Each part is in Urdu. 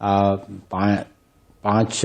5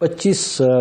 25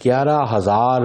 11,000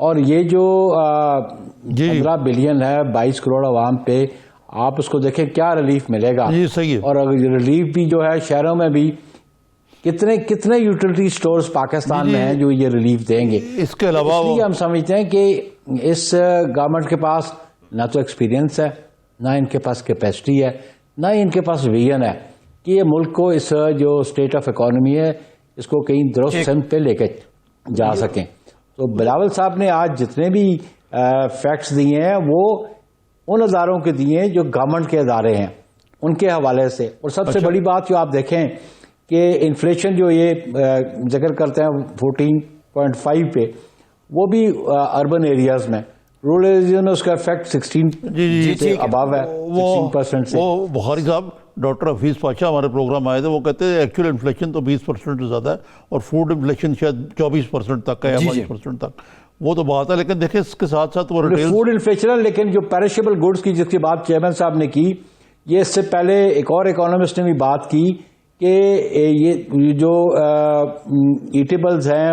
اور یہ جو جی 15 بلین ہے 22 کروڑ عوام پہ، آپ اس کو دیکھیں کیا ریلیف ملے گا. جی صحیح ہے. اور ریلیف بھی جو ہے شہروں میں بھی کتنے یوٹیلٹی سٹورز پاکستان میں ہیں جو یہ ریلیف دیں گے. اس کے علاوہ اس لیے ہم سمجھتے ہیں کہ اس گورنمنٹ کے پاس نہ تو ایکسپیرینس ہے، نہ ان کے پاس کیپیسٹی ہے، نہ ان کے پاس ویژن ہے کہ یہ ملک کو اس جو اسٹیٹ آف اکانومی ہے اس کو کہیں درست سمت پہ لے کے جا سکیں. تو بلاول صاحب نے آج جتنے بھی فیکٹس دیے ہیں وہ ان اداروں کے دیے ہیں جو گورنمنٹ کے ادارے ہیں ان کے حوالے سے. اور سب سے بڑی بات جو آپ دیکھیں کہ انفلیشن جو یہ ذکر کرتے ہیں 14.5 پہ، وہ بھی اربن ایریاز میں، رورل ایریاز میں اس کا افیکٹ 16 سے اباو ہے، 16% سے. وہ بخاری صاحب ڈاکٹر حفیظ پاشا ہمارے پروگرام آئے تھے، وہ کہتے ہیں ایکچوئل انفلیشن تو 20% سے زیادہ ہے اور فوڈ انفلیشن شاید 24% تک ہے یا 22% تک. وہ تو بات ہے، لیکن دیکھیں اس کے ساتھ ساتھ وہ ریٹیل فوڈ انفلیشن. لیکن جو پیرشیبل گڈز کی جس کی بات چیئرمین صاحب نے کی، یہ اس سے پہلے ایک اور اکانومسٹ نے بھی بات کی کہ یہ جو ایٹیبلز ہیں،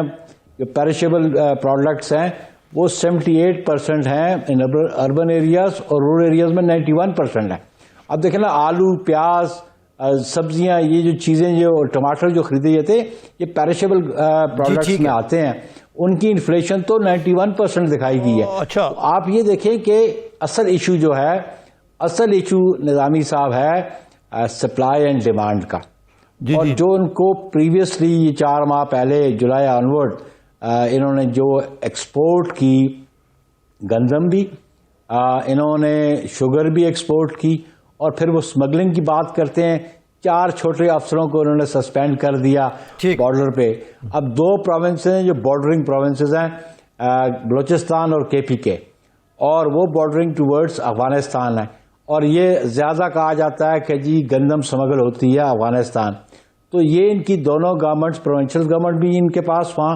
جو پیرشیبل پروڈکٹس ہیں، وہ 78% ہیں ان اربن ایریاز اور رورل ایریاز میں 91% ہیں. اب دیکھیں نا، آلو، پیاز، سبزیاں، یہ جو چیزیں جو ٹماٹر جو خریدے جاتے یہ پیرشیبل پروڈکٹس میں آتے ہیں، ان کی انفلیشن تو 91% دکھائی گئی ہے. اچھا، آپ یہ دیکھیں کہ اصل ایشو نظامی صاحب ہے سپلائی اینڈ ڈیمانڈ کا. اور جو ان کو پریویسلی 4 ماہ پہلے جولائی آنورڈ انہوں نے جو ایکسپورٹ کی، گندم بھی، انہوں نے شوگر بھی ایکسپورٹ کی، اور پھر وہ سمگلنگ کی بات کرتے ہیں. 4 چھوٹے افسروں کو انہوں نے سسپینڈ کر دیا بارڈر پہ. اب 2 پروونسز ہیں جو بارڈرنگ پروونسز ہیں، بلوچستان اور KPK، اور وہ بارڈرنگ ٹورڈز افغانستان ہے. اور یہ زیادہ کہا جاتا ہے کہ جی گندم سمگل ہوتی ہے افغانستان. تو یہ ان کی دونوں گورنمنٹس، پروونشل گورنمنٹ بھی ان کے پاس وہاں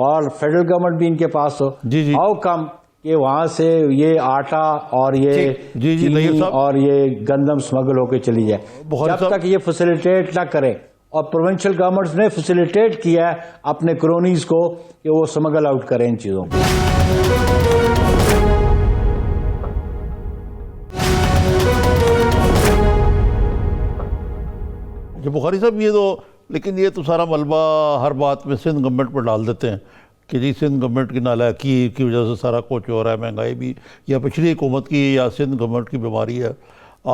اور فیڈرل گورنمنٹ بھی ان کے پاس ہو، ہاؤ کم کہ وہاں سے یہ آٹا اور یہ چینی اور یہ گندم سمگل ہو کے چلی جائے. جب تک یہ فیسیلیٹیٹ نہ کرے، اور پروونشل گورنمنٹس نے فیسیلیٹیٹ کیا ہے اپنے کرونیز کو کہ وہ سمگل آؤٹ کریں ان چیزوں کو. جو بخاری صاحب لیکن یہ تو سارا ملبہ ہر بات میں سندھ گورنمنٹ پر ڈال دیتے ہیں کہ جی سندھ گورنمنٹ کی نالائکی کی وجہ سے سارا کچھ ہو رہا ہے، مہنگائی بھی یا پچھلی حکومت کی یا سندھ گورنمنٹ کی بیماری ہے.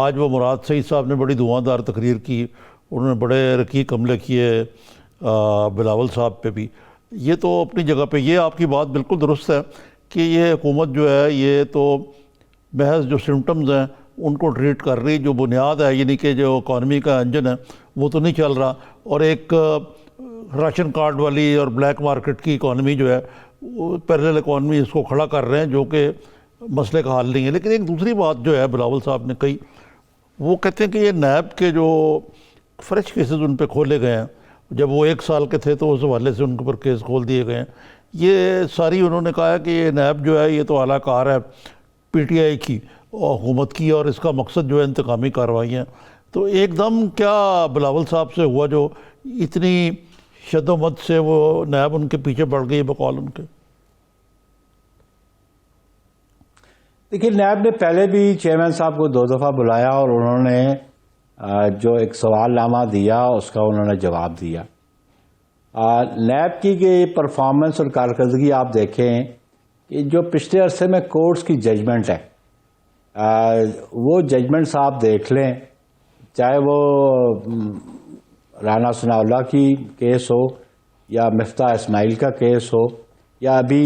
آج وہ مراد سعید صاحب نے بڑی دھواں تقریر کی، انہوں نے بڑے رقیق حملے کیے بلاول صاحب پہ بھی. یہ تو اپنی جگہ پہ، یہ آپ کی بات بالکل درست ہے کہ یہ حکومت جو ہے یہ تو محض جو سمٹمز ہیں ان کو ٹریٹ کر رہی، جو بنیاد ہے یعنی کہ جو اکانومی کا انجن ہے وہ تو نہیں چل رہا. اور ایک راشن کارڈ والی اور بلیک مارکیٹ کی اکانومی جو ہے وہ پیرلل اکانومی اس کو کھڑا کر رہے ہیں، جو کہ مسئلے کا حل نہیں ہے. لیکن ایک دوسری بات جو ہے بلاول صاحب نے کہی، وہ کہتے ہیں کہ یہ نیب کے جو فریش کیسز ان پہ کھولے گئے ہیں، جب وہ 1 سال کے تھے تو اس حوالے سے ان کے اوپر کیس کھول دیے گئے ہیں. یہ ساری انہوں نے کہا ہے کہ یہ نیب جو ہے یہ تو اعلیٰ کار ہے PTI کی اور حکومت کی، اور اس کا مقصد جو ہے انتقامی کارروائیاں. تو ایک دم کیا بلاول صاحب سے ہوا جو اتنی شد و مد سے وہ نیب ان کے پیچھے پڑ گئی بقول ان کے؟ دیکھیے، نیب نے پہلے بھی چیئرمین صاحب کو 2 دفعہ بلایا اور انہوں نے جو ایک سوال نامہ دیا اس کا انہوں نے جواب دیا. نیب کی پرفارمنس اور کارکردگی آپ دیکھیں کہ جو پچھلے عرصے میں کورٹس کی ججمنٹ ہے، وہ ججمنٹس آپ دیکھ لیں، چاہے وہ رانا ثناء اللہ کی کیس ہو یا مفتاح اسماعیل کا کیس ہو یا ابھی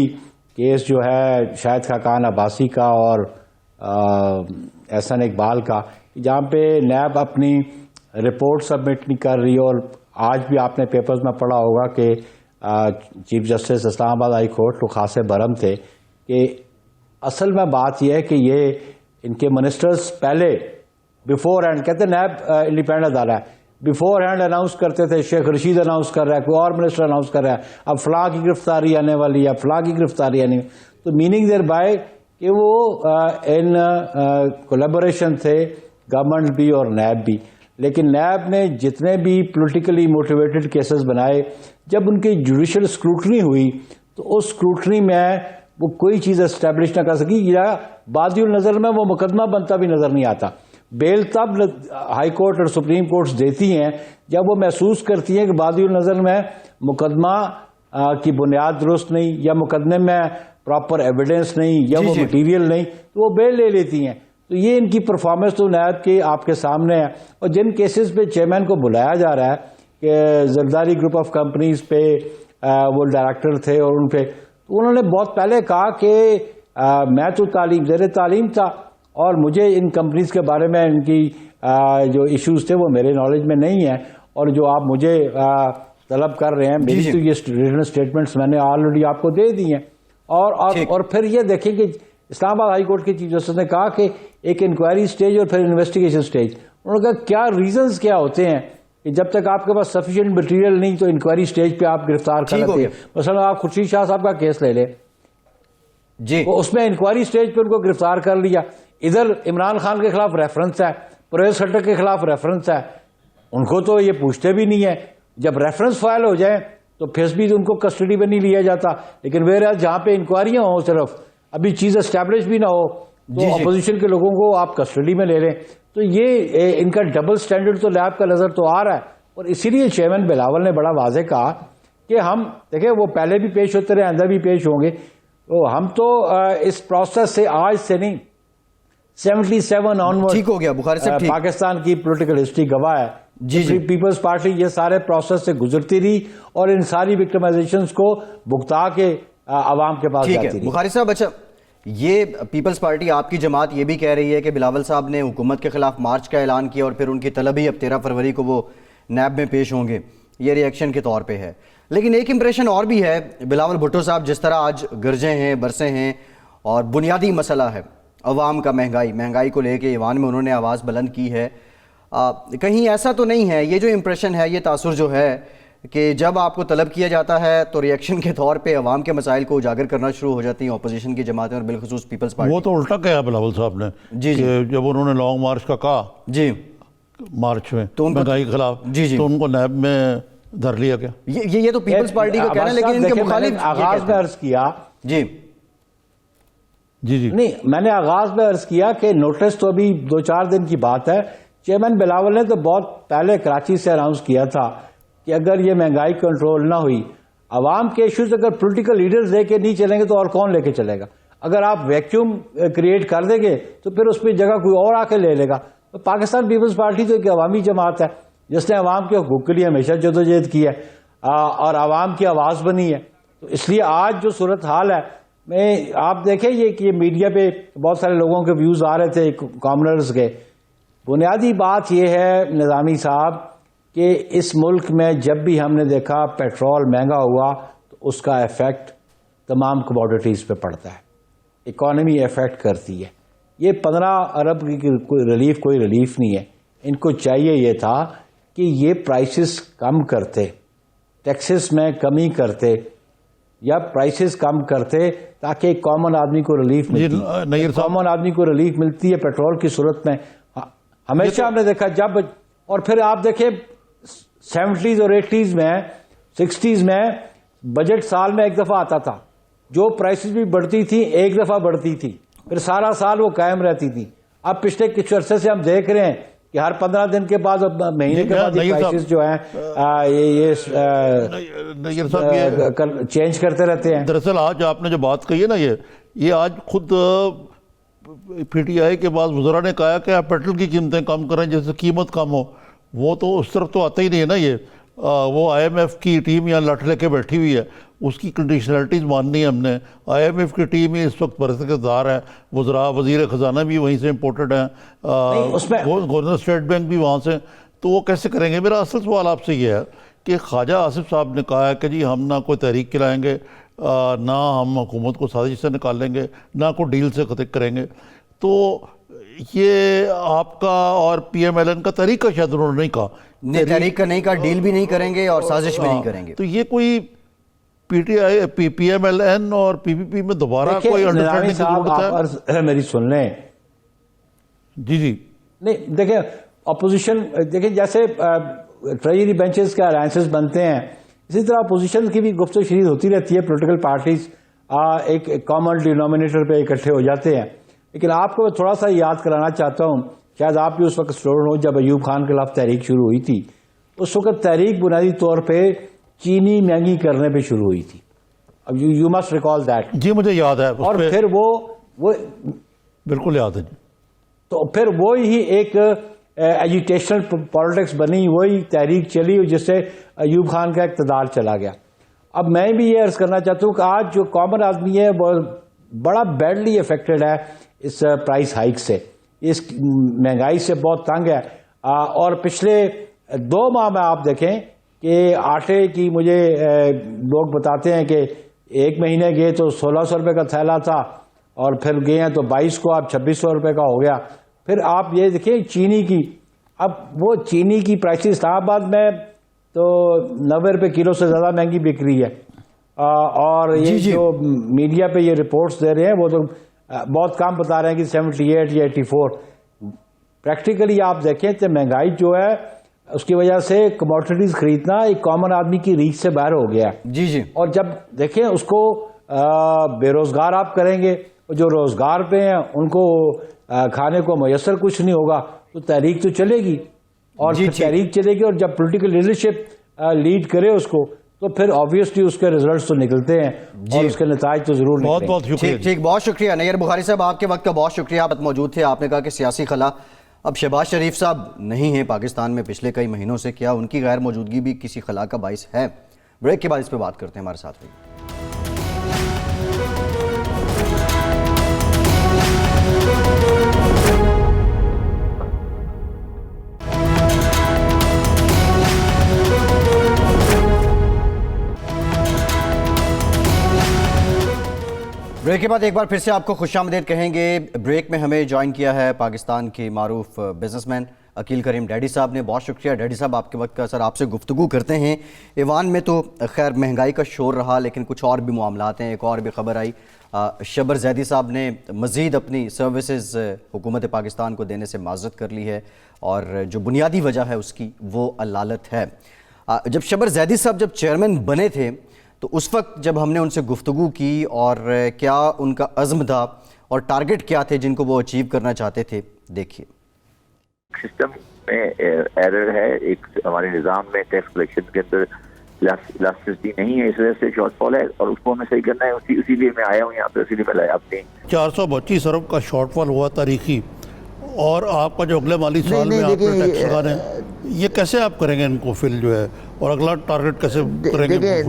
کیس جو ہے شاہد خاقان عباسی کا اور احسن اقبال کا، جہاں پہ نیب اپنی رپورٹ سبمٹ نہیں کر رہی. اور آج بھی آپ نے پیپرز میں پڑھا ہوگا کہ چیف جسٹس اسلام آباد ہائی کورٹ کو خاصے برہم تھے کہ اصل میں بات یہ ہے کہ یہ ان کے منسٹرز پہلے بیفور ہینڈ کہتے ہیں نیب انڈیپینڈنٹ ادارہ ہے، بیفور ہینڈ اناؤنس کرتے تھے، شیخ رشید اناؤنس کر رہا ہے، کوئی اور منسٹر اناؤنس کر رہا ہے، اب فلاں کی گرفتاری آنے والی ہے، فلاں کی گرفتاری آنے والی. تو میننگ دیر بائی کہ وہ ان کولیبوریشن تھے گورنمنٹ بھی اور نیب بھی. لیکن نیب نے جتنے بھی پولیٹیکلی موٹیویٹڈ کیسز بنائے، جب ان کی جوڈیشل اسکروٹنی ہوئی تو اس اسکروٹنی میں وہ کوئی چیز اسٹیبلش نہ کر سکی یا بادی النظر میں وہ مقدمہ بنتا بھی نظر نہیں آتا. بیل تب ہائی کورٹ اور سپریم کورٹس دیتی ہیں جب وہ محسوس کرتی ہیں کہ بادی النظر میں مقدمہ کی بنیاد درست نہیں یا مقدمے میں پراپر ایویڈنس نہیں یا وہ مٹیریل نہیں تو وہ بیل لے لیتی ہیں. تو یہ ان کی پرفارمنس تو نہایت کی آپ کے سامنے ہے. اور جن کیسز پہ چیئرمین کو بلایا جا رہا ہے کہ زرداری گروپ آف کمپنیز پہ وہ ڈائریکٹر تھے اور ان پہ انہوں نے بہت پہلے کہا کہ میں تو زیر تعلیم تھا اور مجھے ان کمپنیز کے بارے میں ان کی جو ایشوز تھے وہ میرے نالج میں نہیں ہیں اور جو آپ مجھے طلب کر رہے ہیں میری تو یہ ریٹن اسٹیٹمنٹس میں نے آلریڈی آپ کو دے دی ہیں. اور پھر یہ دیکھیں کہ اسلام آباد ہائی کورٹ کے چیف جسٹس نے کہا کہ ایک انکوائری سٹیج اور پھر انویسٹیگیشن سٹیج. انہوں نے کہا کیا ریزنز کیا ہوتے ہیں کہ جب تک آپ کے پاس سفیشینٹ مٹیریل نہیں تو انکوائری سٹیج پہ آپ گرفتار کر لیتے ہیں. مثلا آپ خورشید شاہ صاحب کا کیس لے لیں جی, اس میں انکوائری سٹیج پہ ان کو گرفتار کر لیا. ادھر عمران خان کے خلاف ریفرنس ہے, پرویز خٹک کے خلاف ریفرنس ہے, ان کو تو یہ پوچھتے بھی نہیں ہے. جب ریفرنس فائل ہو جائے تو پھر بھی ان کو کسٹڈی میں نہیں لیا جاتا. لیکن جہاں پہ انکوائریاں ہوں صرف ابھی چیز اسٹیبلش بھی نہ ہو تو اپوزیشن کے لوگوں کو آپ کسٹڈی میں لے لیں. تو یہ ان کا ڈبل سٹینڈرڈ تو لیب کا نظر تو آ رہا ہے. اور اسی لیے چیئرمین بلاول نے بڑا واضح کہا کہ ہم دیکھیں وہ پہلے بھی پیش ہوتے رہے, آئندہ بھی پیش ہوں گے. تو ہم تو اس پروسیس سے آج سے نہیں 77 آنورڈ ٹھیک ہو گیا بخاری صاحب, پاکستان کی پولیٹیکل ہسٹری گواہ ہے. پیپلز پارٹی یہ سارے پروسیس سے گزرتی رہی اور ان ساری وکٹمائزیشنز کو بھگتا کے عوام کے پاس جاتی رہی. بخاری صاحب اچھا, یہ پیپلز پارٹی آپ کی جماعت یہ بھی کہہ رہی ہے کہ بلاول صاحب نے حکومت کے خلاف مارچ کا اعلان کیا اور پھر ان کی طلب ہی اب 13 فروری کو وہ نیب میں پیش ہوں گے, یہ ری ایکشن کے طور پہ ہے. لیکن ایک امپریشن اور بھی ہے, بلاول بھٹو صاحب جس طرح آج گرجے ہیں برسے ہیں اور بنیادی مسئلہ ہے عوام کا مہنگائی کو لے کے ایوان میں انہوں نے آواز بلند کی ہے. کہیں ایسا تو نہیں ہے یہ جو امپریشن ہے, یہ تاثر جو ہے کہ جب آپ کو طلب کیا جاتا ہے تو ری ایکشن کے طور پہ عوام کے مسائل کو اجاگر کرنا شروع ہو جاتی ہیں اپوزیشن کی جماعتیں اور بالخصوص پیپلز پارٹی؟ وہ تو الٹا کہا بلاول صاحب نے کہ جب انہوں نے لانگ مارچ کا کہا جی مارچ میں مہنگائی کے خلاف تو ان کو نیب میں دھر لیا گیا. یہ تو پیپلز پارٹی کا کہنا ہے لیکن ان کے مخالف آغاز میں عرض کیا جی نہیں, میں نے آغاز میں عرض کیا کہ نوٹس تو ابھی 2-4 دن کی بات ہے. چیئرمین بلاول نے تو بہت پہلے کراچی سے اناؤنس کیا تھا کہ اگر یہ مہنگائی کنٹرول نہ ہوئی, عوام کے ایشوز اگر پولیٹیکل لیڈرز لے کے نہیں چلیں گے تو اور کون لے کے چلے گا؟ اگر آپ ویکیوم کریٹ کر دیں گے تو پھر اس پہ جگہ کوئی اور آ کے لے لے گا. پاکستان پیپلز پارٹی تو ایک عوامی جماعت ہے جس نے عوام کے حقوق کے لیے ہمیشہ جدوجہد کی ہے اور عوام کی آواز بنی ہے. تو اس لیے آج جو صورتحال ہے آپ دیکھیں یہ کہ میڈیا پہ بہت سارے لوگوں کے ویوز آ رہے تھے کامنرز کے. بنیادی بات یہ ہے نظامی صاحب کہ اس ملک میں جب بھی ہم نے دیکھا پیٹرول مہنگا ہوا تو اس کا ایفیکٹ تمام کموڈیٹیز پہ پڑتا ہے, اکانومی ایفیکٹ کرتی ہے. یہ 15 ارب کی کوئی ریلیف نہیں ہے. ان کو چاہیے یہ تھا کہ یہ پرائسز کم کرتے, ٹیکسز میں کمی کرتے یا پرائسز کم کرتے تاکہ ایک کامن آدمی کو ریلیف ملتی. کامن آدمی کو ریلیف ملتی ہے پیٹرول کی صورت میں. ہمیشہ ہم نے دیکھا جب, اور پھر آپ دیکھیں 70s اور 80s میں 60s میں بجٹ سال میں ایک دفعہ آتا تھا, جو پرائسز بھی بڑھتی تھی ایک دفعہ بڑھتی تھی, پھر سارا سال وہ قائم رہتی تھی. اب پچھلے کچھ عرصے سے ہم دیکھ رہے ہیں کہ ہر 15 دن کے بعد مہینے کے بعد پرائسز جو ہیں یہ چینج کرتے رہتے ہیں. دراصل آج آپ نے جو بات کہی ہے نا یہ آج خود پی ٹی آئی کے بعد وزراء نے کہا کہ آپ پیٹرول کی قیمتیں کم کریں جیسے قیمت کم ہو. وہ تو اس طرف تو آتا ہی نہیں ہے نا. یہ وہ آئی ایم ایف کی ٹیم یہاں لٹ لے کے بیٹھی ہوئی ہے, اس کی کنڈیشنلٹیز ماننی ہے ہم نے. آئی ایم ایف کی ٹیم ہی اس وقت برسکدار ہے, وزراء وزیر خزانہ بھی وہیں سے امپورٹڈ ہیں, گورنر اسٹیٹ بینک بھی وہاں سے. تو وہ کیسے کریں گے؟ میرا اصل سوال آپ سے یہ ہے کہ خواجہ آصف صاحب نے کہا ہے کہ جی ہم نہ کوئی تحریک چلائیں گے, نہ ہم حکومت کو سازش سے نکالیں گے, نہ کوئی ڈیل سے خطے کریں گے. تو یہ آپ کا اور پی ایم ایل این کا طریقہ شاید انہوں نے نہیں کہا, تحریک کا نہیں کہا, ڈیل بھی نہیں کریں گے اور سازش بھی نہیں کریں گے. تو یہ کوئی P T I P M L N اور پی پی پی میں دوبارہ کوئی انڈرسٹینڈنگ کی ضرورت ہے؟ میری سن لیں. جی نہیں دیکھیں اپوزیشن, دیکھیں جیسے ٹریجری بینچز کے الائنسز بنتے ہیں اسی طرح اپوزیشن کی بھی گفت و شنید ہوتی رہتی ہے. پولیٹیکل پارٹیز ایک کامن ڈینومینیٹر پہ اکٹھے ہو جاتے ہیں. لیکن آپ کو میں تھوڑا سا یاد کرانا چاہتا ہوں, شاید آپ بھی اس وقت اسٹوڈنٹ ہو جب ایوب خان کے خلاف تحریک شروع ہوئی تھی. اس وقت تحریک بنیادی طور پہ چینی مہنگی کرنے پہ شروع ہوئی تھی. اب یو مسٹ ریکال دیٹ. جی مجھے یاد ہے. اور پھر وہ بالکل یاد ہے جی. تو پھر وہی ایک ایجیٹیشنل پالیٹکس بنی, وہی تحریک چلی جس سے ایوب خان کا اقتدار چلا گیا. اب میں بھی یہ عرض کرنا چاہتا ہوں کہ آج جو کامن آدمی ہے وہ بڑا بیڈلی افیکٹڈ ہے اس پرائس ہائیک سے, اس مہنگائی سے بہت تنگ ہے. اور پچھلے 2 ماہ میں آپ دیکھیں کہ آٹے کی مجھے لوگ بتاتے ہیں کہ 1 مہینے گئے تو 1600 روپے کا تھیلا تھا, اور پھر گئے ہیں تو 22 کو اب 2600 روپے کا ہو گیا. پھر آپ یہ دیکھیں چینی کی, اب وہ چینی کی پرائس اسلام آباد میں تو 90 روپے کلو سے زیادہ مہنگی بک رہی ہے. اور یہ جو میڈیا پہ یہ رپورٹس دے رہے ہیں وہ تو بہت کم بتا رہے ہیں کہ 78 یا 84. پریکٹیکلی آپ دیکھیں تو مہنگائی جو ہے اس کی وجہ سے کموڈٹیز خریدنا ایک کامن آدمی کی ریچ سے باہر ہو گیا. جی جی. اور جب دیکھیں اس کو بے روزگار آپ کریں گے, جو روزگار پہ ہیں ان کو کھانے کو میسر کچھ نہیں ہوگا, تو تحریک تو چلے گی. اور تحریک چلے گی, اور جب پولیٹیکل لیڈرشپ لیڈ کرے اس کو, تو پھر آبویسلی اس کے ریزلٹس تو نکلتے ہیں اور اس کے نتائج تو ضرور نکلیں. بہت بہت شکریہ. ٹھیک, بہت شکریہ نیر بخاری صاحب, آپ کے وقت کا بہت شکریہ. آپ موجود تھے, آپ نے کہا کہ سیاسی خلا اب شہباز شریف صاحب نہیں ہیں پاکستان میں پچھلے کئی مہینوں سے, کیا ان کی غیر موجودگی بھی کسی خلا کا باعث ہے؟ بریک کے بعد اس پہ بات کرتے ہیں, ہمارے ساتھ رہیے. بریک کے بعد ایک بار پھر سے آپ کو خوش آمدید کہیں گے. بریک میں ہمیں جوائن کیا ہے پاکستان کے معروف بزنس مین عقیل کریم ڈیڈی صاحب نے. بہت شکریہ ڈیڈی صاحب آپ کے وقت کا. سر آپ سے گفتگو کرتے ہیں. ایوان میں تو خیر مہنگائی کا شور رہا, لیکن کچھ اور بھی معاملات ہیں. ایک اور بھی خبر آئی, شبر زیدی صاحب نے مزید اپنی سروسز حکومت پاکستان کو دینے سے معذرت کر لی ہے, اور جو بنیادی وجہ ہے اس کی وہ علالت ہے. جب شبر زیدی صاحب جب چیئرمین بنے تھے تو اس وقت جب ہم نے ان سے گفتگو کی, اور کیا ان کا عزم تھا اور ٹارگٹ کیا تھے جن کو وہ اچیو کرنا چاہتے تھے, دیکھیے. سسٹم میں ایرر ہے, ایک ہمارے نظام میں ٹیکس کلیکشن کے اندر الاسٹیسٹی نہیں ہے, اس وجہ سے شارٹ فال ہے, اور اس کو ہمیں صحیح کرنا ہے. اسی لیے میں آیا ہوں یہاں پہ, اسی لیے پہلے آپ نے 432 ارب کا شارٹ فال ہوا تاریخی, اور آپ کا جو اگلے مالی سال میں آپ نے ٹیکس لگانے, یہ کیسے آپ کریں گے ان کو فل جو ہے, اور اگلا ٹارگٹ کیسے کریں گے؟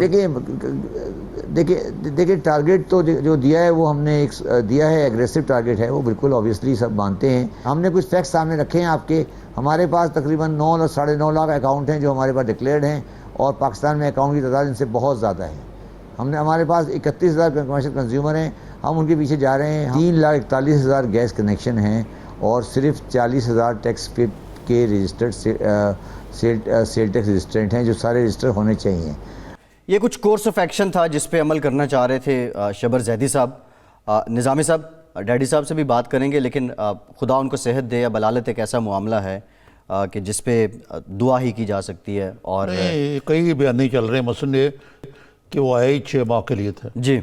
دیکھیں ٹارگٹ تو جو دیا ہے وہ ہم نے ایک دیا ہے, ایگریسو ٹارگٹ ہے وہ, بالکل آبویسلی سب مانتے ہیں. ہم نے کچھ فیکٹس سامنے رکھے ہیں آپ کے. ہمارے پاس تقریباً 9 اور 9.5 لاکھ اکاؤنٹ ہیں جو ہمارے پاس ڈکلیئرڈ ہیں, اور پاکستان میں اکاؤنٹ کی تعداد ان سے بہت زیادہ ہے. ہمارے پاس 31,000 کمرشل کنزیومر ہیں, ہم ان کے پیچھے جا رہے ہیں. 3,41,000 گیس کنیکشن ہیں, اور صرف 40,000 ٹیکس کے رجسٹرڈ سیل ٹیکس رجسٹرنٹ ہیں, جو سارے رجسٹر ہونے چاہیے. یہ کچھ کورس آف ایکشن تھا جس پہ عمل کرنا چاہ رہے تھے شبر زیدی صاحب. نظامی صاحب, ڈیڈی صاحب سے بھی بات کریں گے, لیکن خدا ان کو صحت دے. اب علالت ایک ایسا معاملہ ہے کہ جس پہ دعا ہی کی جا سکتی ہے. اور کئی بیان نہیں چل رہے ہیں, مثلا یہ کہ وہ آئے ہی 6 ماہ کے لیے تھے. جی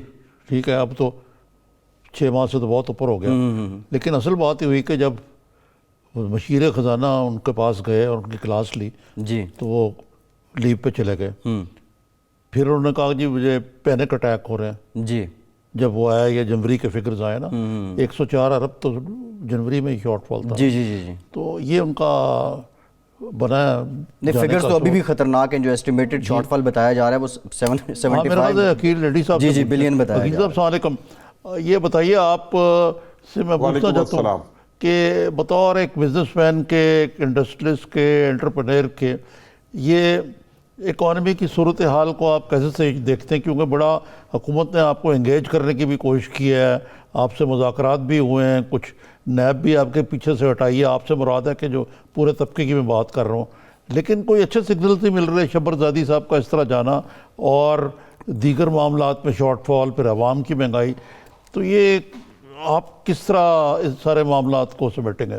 ٹھیک ہے, اب تو 6 ماہ سے تو بہت اوپر ہو گیا. لیکن اصل بات یہ ہوئی کہ جب مشیر خزانہ ان کے پاس گئے اور ان کی کلاس لی, جی, تو وہ لیو پہ چلے گئے. پھر انہوں نے کہا جی مجھے پینک اٹیک ہو رہے ہیں. جی, جب وہ آیا, یہ جنوری کے فگرز آئے نا, 104 ارب تو جنوری میں ہی شارٹ فال تھا. جی جی جی جی. تو یہ ان کا بنایا. فگرز تو ابھی بھی خطرناک ہیں. جو ایسٹیمیٹڈ شارٹ فال بتایا جا رہا ہے وہ 75 عقیل ریڈی صاحب, جی جی, بلین بتایا عقیل صاحب السلام علیکم. یہ بتائیے آپ سے میں پوچھنا چاہتا ہوں کہ بطور ایک بزنس مین کے, ایک انڈسٹریلسٹ کے, انٹرپرینر کے, یہ اکانومی کی صورتحال کو آپ کیسے سے دیکھتے ہیں؟ کیونکہ بڑا حکومت نے آپ کو انگیج کرنے کی بھی کوشش کی ہے, آپ سے مذاکرات بھی ہوئے ہیں, کچھ نیب بھی آپ کے پیچھے سے ہٹائی ہے. آپ سے مراد ہے کہ جو پورے طبقے کی میں بات کر رہا ہوں, لیکن کوئی اچھے سگنلز نہیں مل رہے. شبر زیدی صاحب کا اس طرح جانا اور دیگر معاملات میں شارٹ فال, پھر عوام کی مہنگائی, تو یہ آپ کس طرح اس سارے معاملات کو سمیٹیں گے؟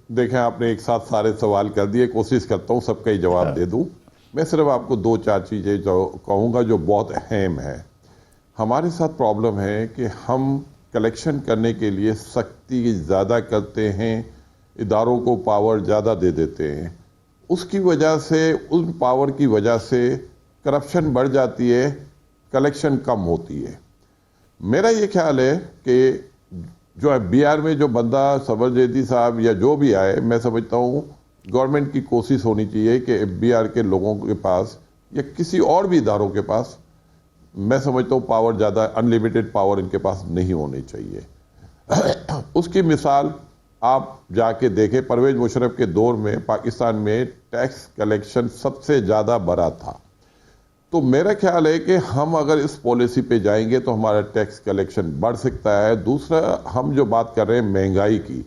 دیکھیں, آپ نے ایک ساتھ سارے سوال کر دیے, کوشش کرتا ہوں سب کا ہی جواب دے دوں. میں صرف آپ کو 2-4 چیزیں جو کہوں گا جو بہت اہم ہے. ہمارے ساتھ پرابلم ہے کہ ہم کلیکشن کرنے کے لیے سختی زیادہ کرتے ہیں, اداروں کو پاور زیادہ دے دیتے ہیں. اس کی وجہ سے, ان پاور کی وجہ سے کرپشن بڑھ جاتی ہے, کلیکشن کم ہوتی ہے. میرا یہ خیال ہے کہ جو بی آر میں جو بندہ صبر جیدی صاحب یا جو بھی آئے, میں سمجھتا ہوں گورنمنٹ کی کوشش ہونی چاہیے کہ بی آر کے لوگوں کے پاس یا کسی اور بھی اداروں کے پاس, میں سمجھتا ہوں پاور زیادہ انلیمیٹڈ پاور ان کے پاس نہیں ہونی چاہیے. اس کی مثال آپ جا کے دیکھیں, پرویز مشرف کے دور میں پاکستان میں ٹیکس کلیکشن سب سے زیادہ بڑا تھا. تو میرا خیال ہے کہ ہم اگر اس پالیسی پہ جائیں گے تو ہمارا ٹیکس کلیکشن بڑھ سکتا ہے. دوسرا, ہم جو بات کر رہے ہیں مہنگائی کی,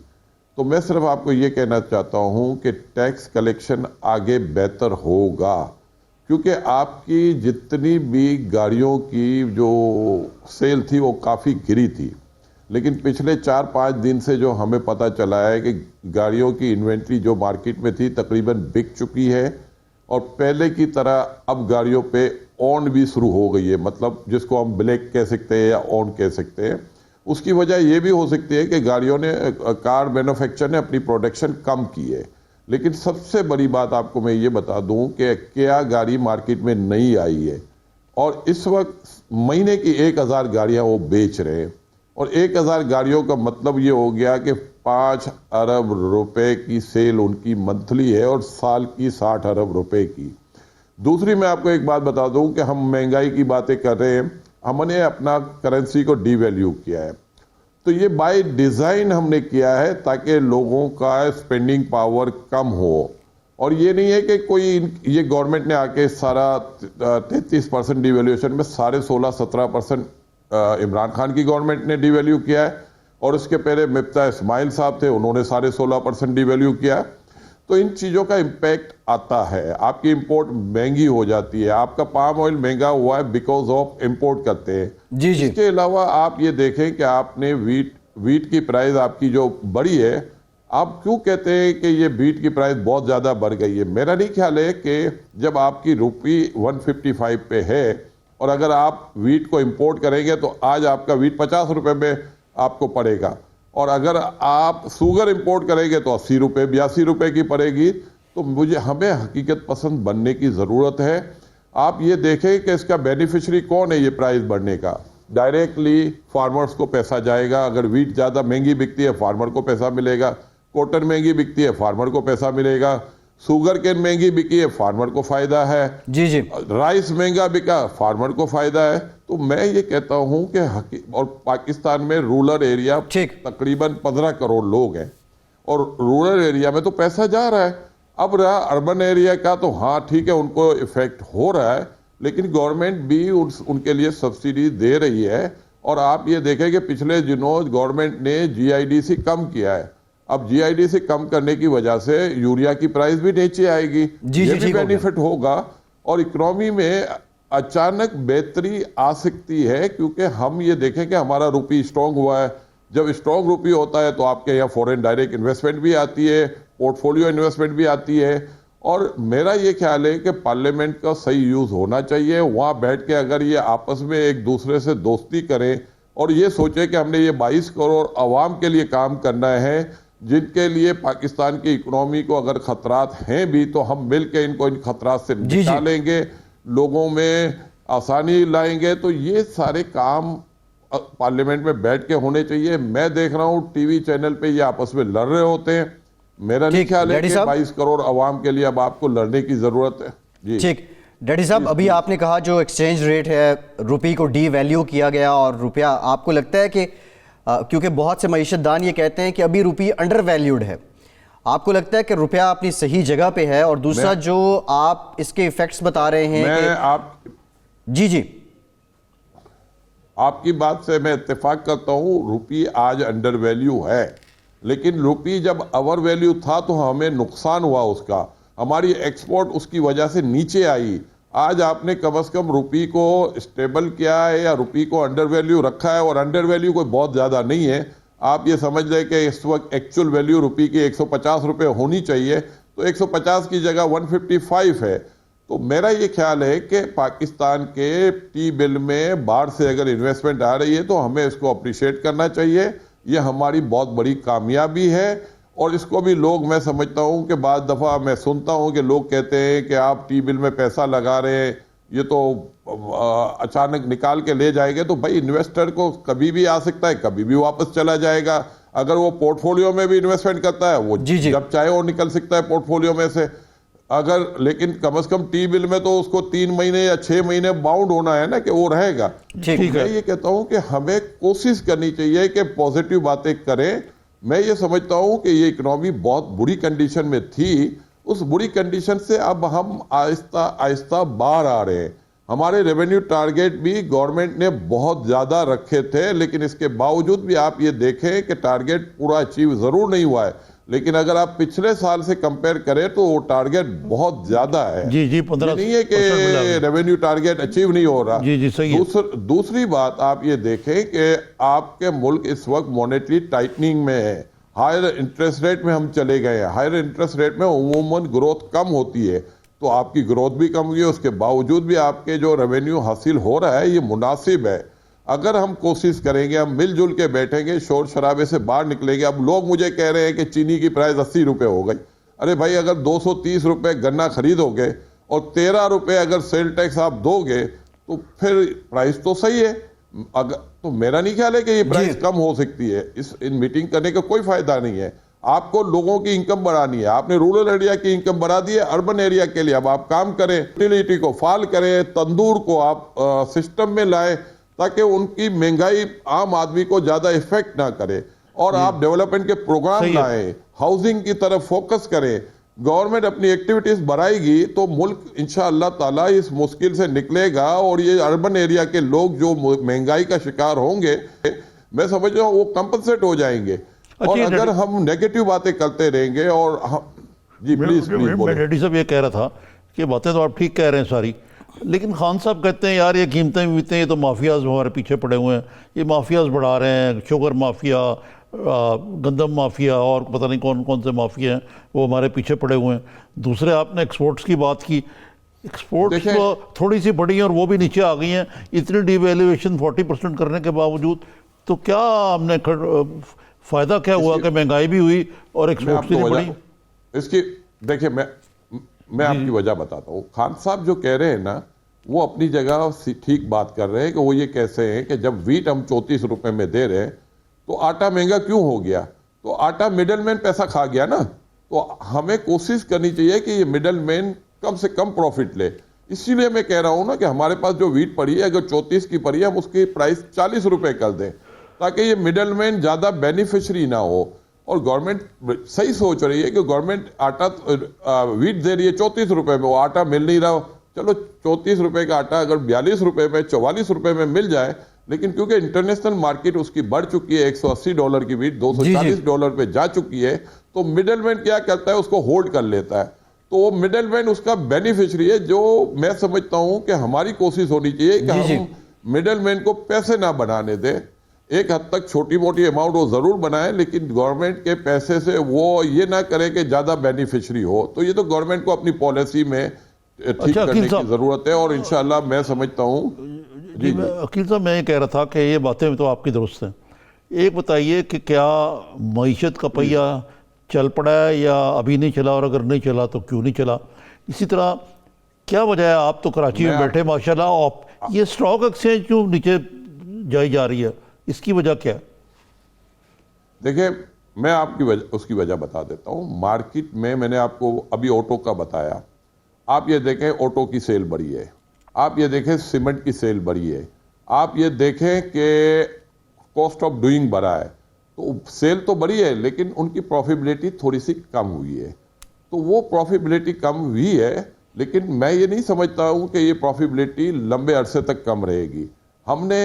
تو میں صرف آپ کو یہ کہنا چاہتا ہوں کہ ٹیکس کلیکشن آگے بہتر ہوگا, کیونکہ آپ کی جتنی بھی گاڑیوں کی جو سیل تھی وہ کافی گری تھی, لیکن پچھلے 4-5 دن سے جو ہمیں پتہ چلا ہے کہ گاڑیوں کی انوینٹری جو مارکیٹ میں تھی تقریباً بک چکی ہے, اور پہلے کی طرح اب گاڑیوں پہ اون بھی شروع ہو گئی ہے, مطلب جس کو ہم بلیک کہہ سکتے ہیں یا اون کہہ سکتے ہیں. اس کی وجہ یہ بھی ہو سکتی ہے کہ گاڑیوں نے, کار مینوفیکچر نے اپنی پروڈکشن کم کی ہے. لیکن سب سے بڑی بات آپ کو میں یہ بتا دوں کہ کیا گاڑی مارکیٹ میں نہیں آئی ہے, اور اس وقت مہینے کی 1000 گاڑیاں وہ بیچ رہے ہیں, اور 1000 گاڑیوں کا مطلب یہ ہو گیا کہ 5 ارب روپے کی سیل ان کی منتھلی ہے, اور سال کی 60 ارب روپے کی. دوسری میں آپ کو ایک بات بتا دوں کہ ہم مہنگائی کی باتیں کر رہے ہیں, ہم نے اپنا کرنسی کو ڈی ویلیو کیا ہے. تو یہ بائی ڈیزائن ہم نے کیا ہے تاکہ لوگوں کا اسپینڈنگ پاور کم ہو, اور یہ نہیں ہے کہ کوئی یہ گورنمنٹ نے آ کے سارا 33% ڈی ویلیویشن میں 16-17% عمران خان کی گورنمنٹ نے ڈی ویلیو کیا ہے, اور اس کے پہلے مفتاح اسماعیل صاحب تھے, انہوں نے 16.5% ڈی ویلیو کیا. تو ان چیزوں کا امپیکٹ آتا ہے, آپ کی امپورٹ مہنگی ہو جاتی ہے. آپ کا پام آئل مہنگا ہوا ہے بیکاز آف امپورٹ کرتے ہیں. جی جی. اس کے علاوہ آپ یہ دیکھیں کہ آپ نے ویٹ کی پرائز آپ کی جو بڑی ہے, آپ کیوں کہتے ہیں کہ یہ ویٹ کی پرائز بہت زیادہ بڑھ گئی ہے؟ میرا نہیں خیال ہے کہ جب آپ کی روپی 155 پہ ہے, اور اگر آپ ویٹ کو امپورٹ کریں گے تو آج آپ کا ویٹ 50 روپے میں آپ کو پڑے گا, اور اگر آپ سوگر امپورٹ کریں گے تو 80 روپے 82 روپے کی پڑے گی. تو ہمیں حقیقت پسند بننے کی ضرورت ہے. آپ یہ دیکھیں کہ اس کا بینیفیشری کون ہے یہ پرائز بڑھنے کا. ڈائریکٹلی فارمرز کو پیسہ جائے گا. اگر ویٹ زیادہ مہنگی بکتی ہے فارمر کو پیسہ ملے گا, کوٹن مہنگی بکتی ہے فارمر کو پیسہ ملے گا, سوگر کین مہنگی بکی ہے فارمر کو فائدہ ہے, جی جی, رائس مہنگا بکا فارمر کو فائدہ ہے. تو میں یہ کہتا ہوں کہ اور پاکستان میں رورل ایریا تقریباً 15 کروڑ لوگ ہیں, اور رورل ایریا میں تو پیسہ جا رہا ہے. اب رہا اربن ایریا کا, تو ہاں ٹھیک ہے ان کو افیکٹ ہو رہا ہے, لیکن گورنمنٹ بھی ان کے لیے سبسڈی دے رہی ہے. اور آپ یہ دیکھیں کہ پچھلے دنوں گورنمنٹ نے GIDC کم کیا ہے. اب GIDC کم کرنے کی وجہ سے یوریا کی پرائز بھی نیچے آئے گی, یہ بھی بینیفٹ ہوگا, اور اکنامی میں اچانک بہتری آ سکتی ہے. کیونکہ ہم یہ دیکھیں کہ ہمارا روپی اسٹرانگ ہوا ہے. جب اسٹرانگ روپی ہوتا ہے تو آپ کے یہاں فورن ڈائریکٹ انویسٹمنٹ بھی آتی ہے, پورٹ فولیو انویسٹمنٹ بھی آتی ہے. اور میرا یہ خیال ہے کہ پارلیمنٹ کا صحیح یوز ہونا چاہیے. وہاں بیٹھ کے اگر یہ آپس میں ایک دوسرے سے دوستی کریں اور یہ سوچیں کہ ہم نے یہ 22 کروڑ عوام کے لیے کام کرنا ہے, جن کے لیے پاکستان کی اکنامی کو اگر خطرات ہیں بھی, تو ہم مل کے ان خطرات سے نکالیں گے, لوگوں میں آسانی لائیں گے. تو یہ سارے کام پارلیمنٹ میں بیٹھ کے ہونے چاہیے. میں دیکھ رہا ہوں ٹی وی چینل پہ یہ آپس میں لڑ رہے ہوتے ہیں. میرا نہیں خیال ہے کہ 22 کروڑ عوام کے لیے اب آپ کو لڑنے کی ضرورت ہے. جی ٹھیک. ڈیڈی صاحب, ابھی آپ نے کہا جو ایکسچینج ریٹ ہے, روپی کو ڈی ویلیو کیا گیا, اور روپیہ, آپ کو لگتا ہے کہ کیونکہ بہت سے معیشت دان یہ کہتے ہیں کہ ابھی روپی انڈر ویلیوڈ ہے, آپ کو لگتا ہے کہ روپیہ اپنی صحیح جگہ پہ ہے؟ اور دوسرا جو آپ اس کے ایفیکٹس بتا رہے ہیں کہ جی جی, آپ کی بات سے میں اتفاق کرتا ہوں, روپی آج انڈر ویلیو ہے, لیکن روپی جب اوور ویلیو تھا تو ہمیں نقصان ہوا اس کا. ہماری ایکسپورٹ اس کی وجہ سے نیچے آئی. آج آپ نے کم از کم روپی کو اسٹیبل کیا ہے یا روپی کو انڈر ویلیو رکھا ہے, اور انڈر ویلیو کوئی بہت زیادہ نہیں ہے. آپ یہ سمجھ لیں کہ اس وقت ایکچول ویلیو روپی کی 150 روپے ہونی چاہیے, تو 150 کی جگہ 155 ہے. تو میرا یہ خیال ہے کہ پاکستان کے ٹی بل میں باہر سے اگر انویسٹمنٹ آ رہی ہے تو ہمیں اس کو اپریشیٹ کرنا چاہیے. یہ ہماری بہت بڑی کامیابی ہے. اور اس کو بھی لوگ, میں سمجھتا ہوں کہ بعض دفعہ میں سنتا ہوں کہ لوگ کہتے ہیں کہ آپ ٹی بل میں پیسہ لگا رہے ہیں, یہ تو اچانک نکال کے لے جائے گے. تو بھائی انویسٹر کو کبھی بھی آ سکتا ہے, کبھی بھی واپس چلا جائے گا. اگر وہ پورٹ فولیو میں بھی انویسٹمنٹ کرتا ہے, وہ جب چاہے وہ نکل سکتا ہے پورٹ فولیو میں سے. لیکن کم از کم ٹی بل میں تو اس کو 3 مہینے یا 6 مہینے باؤنڈ ہونا ہے نا کہ وہ رہے گا. میں یہ کہتا ہوں کہ ہمیں کوشش کرنی چاہیے کہ پازیٹیو باتیں کریں. میں یہ سمجھتا ہوں کہ یہ اکنامی بہت بری کنڈیشن میں تھی. اس بری کنڈیشن سے اب ہم آہستہ آہستہ باہر آ رہے ہیں. ہمارے ریونیو ٹارگیٹ بھی گورنمنٹ نے بہت زیادہ رکھے تھے, لیکن اس کے باوجود بھی آپ یہ دیکھیں کہ ٹارگیٹ پورا اچیو ضرور نہیں ہوا ہے, لیکن اگر آپ پچھلے سال سے کمپیئر کریں تو وہ ٹارگیٹ بہت زیادہ ہے. جی 15 نہیں ہے کہ ریونیو ٹارگیٹ اچیو نہیں ہو رہا. جی صحیح ہے. دوسری بات آپ یہ دیکھیں کہ آپ کے ملک اس وقت مانیٹری ٹائٹننگ میں ہے. ہائر انٹرسٹ ریٹ میں ہم چلے گئے ہیں. ہائر انٹرسٹ ریٹ میں عموماً گروتھ کم ہوتی ہے, تو آپ کی گروتھ بھی کم ہوئی ہے. اس کے باوجود بھی آپ کے جو ریونیو حاصل ہو رہا ہے یہ مناسب ہے. اگر ہم کوشش کریں گے, ہم مل جل کے بیٹھیں گے, شور شرابے سے باہر نکلیں گے. اب لوگ مجھے کہہ رہے ہیں کہ چینی کی پرائز 80 روپے ہو گئی. ارے بھائی, اگر 230 روپے گنا خریدو گے اور 13 روپے اگر سیل ٹیکس آپ دو گے تو پھر پرائز تو صحیح ہے. تو میرا نہیں خیال ہے کہ یہ پرائز کم ہو سکتی ہے. ان میٹنگ کرنے کا کوئی فائدہ نہیں ہے. آپ کو لوگوں کی انکم بڑھانی ہے. آپ نے رورل ایریا کی انکم بڑھا دی ہے, اربن ایریا کے لیے اب آپ کام کریں, یوٹیلیٹی کو فعال کریں, تندور کو آپ سسٹم میں لائیں تاکہ ان کی مہنگائی عام آدمی کو زیادہ افیکٹ نہ کرے, اور آپ ڈیولپمنٹ کے پروگرام لائیں, ہاؤسنگ کی طرف فوکس کریں. گورنمنٹ اپنی ایکٹیویٹیز بڑھائے گی تو ملک انشاءاللہ تعالیٰ اس مشکل سے نکلے گا, اور یہ اربن ایریا کے لوگ جو مہنگائی کا شکار ہوں گے, میں سمجھ رہا ہوں وہ کمپنسیٹ ہو جائیں گے. اور اگر ہم نیگیٹو باتیں کرتے رہیں گے اور جی پلیز میں ڈیڈی صاحب یہ کہہ رہا تھا کہ باتیں تو آپ ٹھیک کہہ رہے ہیں ساری, لیکن خان صاحب کہتے ہیں یار یہ قیمتیں بھی یہ تو مافیاز ہمارے پیچھے پڑے ہوئے ہیں, یہ مافیاز بڑھا رہے ہیں, شوگر مافیا, گندم مافیا اور پتہ نہیں کون کون سے مافیا ہیں وہ ہمارے پیچھے پڑے ہوئے ہیں. دوسرے آپ نے ایکسپورٹس کی بات کی, ایکسپورٹس تو تھوڑی سی بڑی ہیں اور وہ بھی نیچے آ گئی ہیں اتنی ڈی ویلیویشن 40% کرنے کے باوجود. تو کیا ہم نے فائدہ کیا ہوا کہ مہنگائی بھی ہوئی اور ایکسپورٹس بھی بڑی؟ اس کی دیکھیں میں آپ کی وجہ بتاتا ہوں. خان صاحب جو کہہ رہے ہیں نا وہ اپنی جگہ ٹھیک بات کر رہے ہیں کہ وہ یہ کیسے ہیں کہ جب ویٹ ہم 34 روپے میں دے رہے ہیں تو آٹا مہنگا کیوں ہو گیا؟ تو آٹا مڈل مین پیسہ کھا گیا نا. تو ہمیں کوشش کرنی چاہیے کہ یہ مڈل مین کم سے کم پروفٹ لے. اسی لیے میں کہہ رہا ہوں نا کہ ہمارے پاس جو ویٹ پڑی ہے اگر 34 کی پڑی ہے ہم اس کی پرائس 40 روپے کر دیں تاکہ یہ مڈل مین زیادہ بینیفیشری نہ ہو. اور گورنمنٹ صحیح سوچ رہی ہے کہ گورنمنٹ آٹا ویٹ دے رہی ہے 34 روپے میں, وہ آٹا مل نہیں رہا. چلو 34 روپے کا آٹا اگر 42 روپے میں 44 روپے میں مل جائے, لیکن کیونکہ انٹرنیشنل مارکیٹ اس کی بڑھ چکی ہے, $180 کی ویٹ $240 پہ جا چکی ہے, تو مڈل مین کیا کرتا ہے اس کو ہولڈ کر لیتا ہے. تو وہ مڈل مین اس کا بینیفیشری ہے. جو میں سمجھتا ہوں کہ ہماری کوشش ہونی چاہیے کہ ہم مڈل مین کو پیسے نہ بنانے دیں. ایک حد تک چھوٹی موٹی اماؤنٹ وہ ضرور بنائیں, لیکن گورنمنٹ کے پیسے سے وہ یہ نہ کرے کہ زیادہ بینیفیشری ہو. تو یہ تو گورنمنٹ کو اپنی پالیسی میں ٹھیک کرنے کی ضرورت ہے, اور انشاءاللہ میں سمجھتا ہوں. جی عقیل صاحب میں یہ کہہ رہا تھا کہ یہ باتیں تو آپ کی درست ہیں. ایک بتائیے کہ کیا معیشت کا پہیہ چل پڑا ہے یا ابھی نہیں چلا, اور اگر نہیں چلا تو کیوں نہیں چلا؟ اسی طرح کیا وجہ ہے, آپ تو کراچی میں بیٹھے ماشاءاللہ, یہ اسٹاک ایکسچینج کیوں نیچے جائی جا رہی ہے, اس کی وجہ کیا ہے؟ دیکھیں میں آپ کی وجہ اس کی وجہ بتا دیتا ہوں. مارکیٹ میں نے آپ کو ابھی آٹو کا بتایا, آپ یہ دیکھیں آٹو کی سیل بڑھی ہے, آپ یہ دیکھیں سیمنٹ کی سیل بڑھی ہے, آپ یہ دیکھیں کہ کاسٹ آف ڈوئنگ بڑھا ہے. تو سیل تو بڑھی ہے لیکن ان کی پروفیبلٹی تھوڑی سی کم ہوئی ہے. تو وہ پروفیبلٹی کم ہوئی ہے, لیکن میں یہ نہیں سمجھتا ہوں کہ یہ پروفیبلٹی لمبے عرصے تک کم رہے گی. ہم نے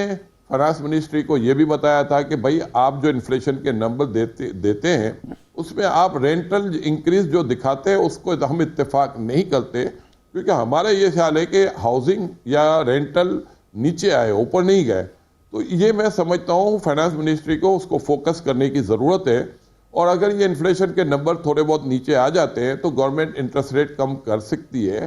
فائنانس منسٹری کو یہ بھی بتایا تھا کہ بھائی آپ جو انفلیشن کے نمبر دیتے ہیں اس میں آپ رینٹل انکریز جو دکھاتے ہیں اس کو ہم اتفاق نہیں کرتے, کیونکہ ہمارا یہ خیال ہے کہ ہاؤسنگ یا رینٹل نیچے آئے, اوپر نہیں گئے. تو یہ میں سمجھتا ہوں فائنانس منسٹری کو اس کو فوکس کرنے کی ضرورت ہے. اور اگر یہ انفلیشن کے نمبر تھوڑے بہت نیچے آ جاتے ہیں تو گورنمنٹ انٹرسٹ ریٹ کم کر سکتی ہے.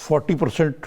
40%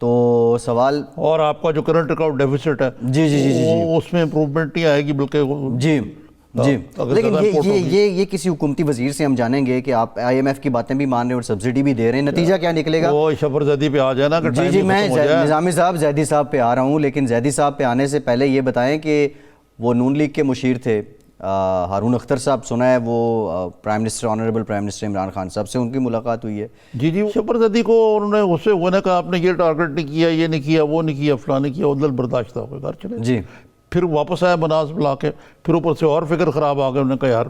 تو سوال اور آپ کا جو کرنٹ اکاؤنٹ ڈیفیسٹ ہے جی جی جی جی وہ اس میں امپروومنٹ نہیں آئے گی بلکہ جی جی اگر لیکن زیادہ import ہوگی۔ یہ کسی حکومتی وزیر سے ہم جانیں گے کہ آپ آئی ایم ایف کی باتیں بھی مان رہے ہیں اور سبسڈی بھی دے رہے ہیں، نتیجہ کیا نکلے گا؟ وہ شبر زدی پہ آ جائے نا کہ جی ٹائم جی ہی میں ختم ہو جائے۔ نظامی صاحب زیدی صاحب پہ آ رہا ہوں، لیکن زیدی صاحب پہ آنے سے پہلے یہ بتائیں کہ وہ نون لیگ کے مشیر تھے ہارون اختر صاحب، سنا ہے وہ prime minister honourable prime minister Imran Khan صاحب سے ان کی ملاقات ہوئی ہے؟ جی جی شبر زدی کو انہوں نے غصے ہوئے نے کہا آپ نے یہ ٹارگٹ نہیں کیا، یہ نہیں کیا، وہ نہیں کیا، فلاں نہیں کیا، عدل برداشت ہو گئے، گھر چلے جی پھر واپس آیا مناظ بلا کے، پھر اوپر سے اور فکر خراب آ گئے، انہوں نے کہا یار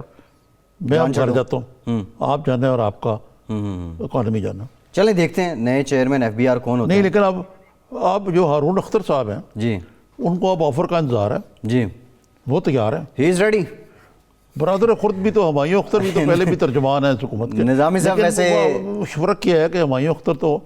میں اب گھر جاتا ہوں، آپ جانے اور آپ کا اکانومی جانا۔ چلیں دیکھتے ہیں نئے چیئرمین ایف بی آر کون ہوتے نہیں ہیں۔ لیکن اب جو ہارون اختر صاحب ہیں جی ان کو اب آفر کا انتظار ہے، جی وہ تیار ہیں۔ ہی از ریڈی۔ برادر خرد بھی تو ہمایوں اختر بھی تو پہلے بھی ترجمان ہیں اس حکومت کے۔ نظامی صاحب لیکن ویسے فرق کیا ہے کہ ہمایوں اختر تو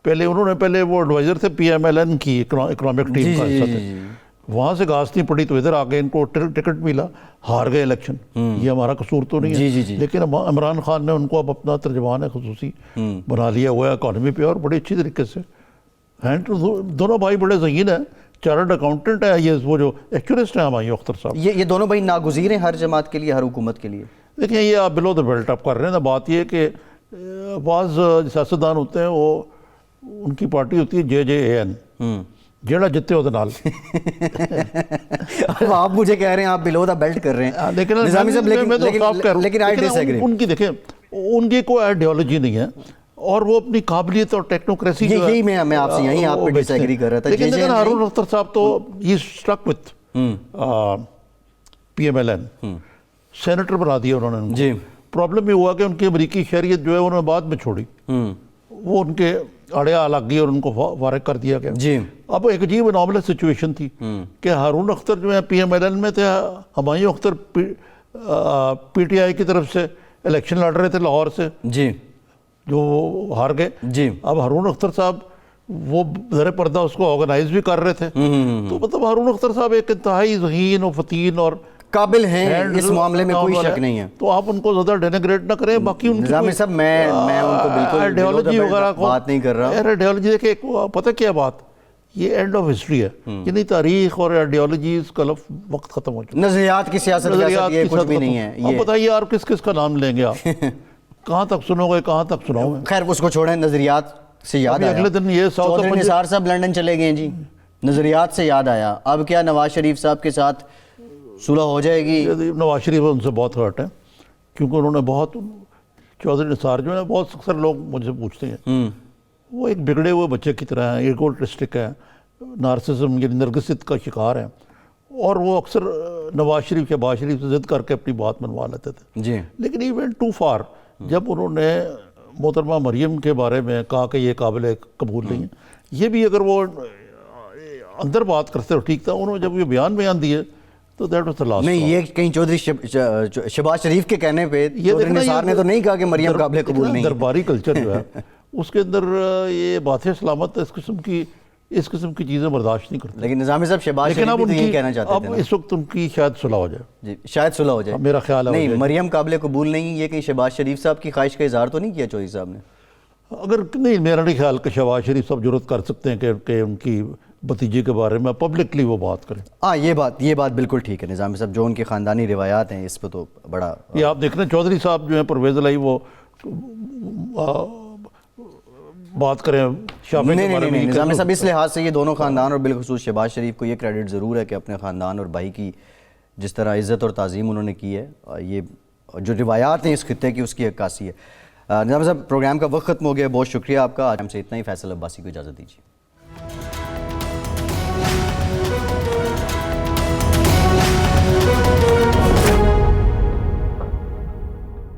پہلے وہ ایڈوائزر تھے پی ایم ایل این کی اکنامک ٹیم کا حصہ تھے، وہاں سے گھاس نہیں پڑی تو ادھر آگے ان کو ٹکٹ ملا، ہار گئے الیکشن، یہ ہمارا قصور تو نہیں ہے، لیکن عمران خان نے ان کو اب اپنا ترجمان خصوصی بنا لیا ہوا ہے اکانومی پہ، اور بڑے اچھی طریقے سے ہینڈ دونوں بھائی بڑے ذہین ہیں، چارٹرڈ اکاؤنٹنٹ ہے، یہ وہ جو ایکچوئلسٹ ہیں ہمایوں اختر صاحب۔ یہ دونوں بھائی ناگزیر ہیں ہر جماعت کے لیے، ہر حکومت کے لیے؟ دیکھیں یہ آپ بلو دا بیلٹ اپ کر رہے ہیں نا، بات یہ ہے کہ بعض سیاستدان ہوتے ہیں وہ ان کی پارٹی ہوتی ہے JJAN، جیڑا جتے ہو نال۔ اب آپ مجھے کہہ رہے ہیں آپ بلو دا بیلٹ کر رہے ہیں لیکن نظامی صاحب، لیکن I disagree۔ ان کی دیکھیں ان کی کوئی آئیڈیالوجی نہیں ہے، اور وہ اپنی قابلیت اور ٹیکنوکریسی یہی میں آپ سے یہیں آپ پہ ڈس ایگری کر رہا تھا۔ لیکن ہارون اختر صاحب تو یہ اسٹرک وتھ PMLN، سینیٹر بنا دیا انہوں نے۔ جی پرابلم یہ ہوا کہ ان کی امریکی شہریت جو ہے انہوں نے بعد میں چھوڑی، وہ ان کے اڑے آ لگ گئی اور ان کو فارغ کر دیا گیا۔ جی اب ایک عجیب انوملس سچویشن تھی کہ ہارون اختر جو ہے PMLN میں تھے، ہمایوں اختر PTI کی طرف سے الیکشن لڑ رہے تھے لاہور سے، جی جو ہار گئے۔ جی اب ہارون اختر صاحب وہ زر پردہ اس کو آرگنائز بھی کر رہے تھے، تو مطلب ہارون اختر صاحب ایک انتہائی ذہین و فتین اور قابل ہیں، اس معاملے میں کوئی شک نہیں ہے۔ تو آپ ان کو زیادہ ڈینیگریٹ نہ کریں، باقی ان کی نظامی صاحب میں ان کو بالکل آئیڈیالوجی وغیرہ کو بات نہیں کر رہا۔ آئیڈیالوجی دیکھیں پتہ کیا بات، یہ اینڈ آف ہسٹری ہے، یعنی تاریخ اور آئیڈیالوجیز کا وقت ختم ہو چکا ہے۔ نظریات کی سیاست یہ کچھ بھی نہیں ہے۔ اب بتائیے آپ کس کس کا نام لیں گے، آپ کہاں تک سنو گے، کہاں تک سناؤ گے؟ خیر اس کو چھوڑیں، نظریات سے یاد آیا اگلے دن یہ چودھری نثار صاحب لنڈن چلے گئے جی، نظریات سے یاد آیا اب کیا نواز شریف صاحب کے ساتھ صلح ہو جائے گی؟ نواز شریف ان سے بہت ہرٹ ہے، کیونکہ انہوں نے بہت، چودھری نثار جو ہے بہت اکثر لوگ مجھ سے پوچھتے ہیں، وہ ایک بگڑے ہوئے بچے کی طرح ہیں، ایگوٹرسٹک ہے، نارسسم یعنی نرگست کا شکار ہیں، اور وہ اکثر نواز شریف شہباز شریف سے ضد کر کے اپنی بات منوا لیتے تھے۔ جی لیکن ہی وینٹ ٹو فار، جب انہوں نے محترمہ مریم کے بارے میں کہا کہ یہ قابل قبول نہیں ہے، یہ بھی اگر وہ اندر بات کرتے ہو ٹھیک تھا، انہوں نے جب یہ بیان دیے تو دیٹ واز دی لاسٹ۔ نہیں، یہ کہیں چودھری شہباز شریف کے کہنے پہ چودھری نثار نے تو نہیں کہا کہ مریم قابل قبول نہیں ہے۔ درباری کلچر جو ہے اس کے اندر یہ باتیں سلامت اس قسم کی چیزیں برداشت نہیں کرتے۔ لیکن نظامی صاحب شہباز شریف بھی تو یہی کہنا چاہتے اب تھے اس وقت ان کی شاید صلح ہو جائے، جی شاید صلح ہو جائے، میرا خیال ہے نہیں مریم قابل قبول نہیں، یہ کہیں شہباز شریف صاحب کی خواہش کا اظہار تو نہیں کیا چودھری صاحب نے؟ اگر نہیں، میرا نہیں خیال کہ شہباز شریف صاحب جرأت کر سکتے ہیں کہ ان کی بھتیجے کے بارے میں پبلکلی وہ بات کریں۔ ہاں یہ بات بالکل ٹھیک ہے نظامی صاحب، جو ان کی خاندانی روایات ہیں اس پہ تو بڑا یہ آپ دیکھ رہے ہیں چودھری صاحب جو ہیں پرویز الہی وہ بات کریں شافعی کے بارے میں۔ نہیں نظامی صاحب اس لحاظ سے یہ دونوں خاندان اور بالخصوص شہباز شریف کو یہ کریڈٹ ضرور ہے کہ اپنے خاندان اور بھائی کی جس طرح عزت اور تعظیم انہوں نے کی ہے، یہ جو روایات ہیں اس خطے کی اس کی عکاسی ہے۔ نظامی صاحب پروگرام کا وقت ختم ہو گیا، بہت شکریہ آپ کا، آج ہم سے اتنا ہی، فیصل عباسی کو اجازت دیجیے۔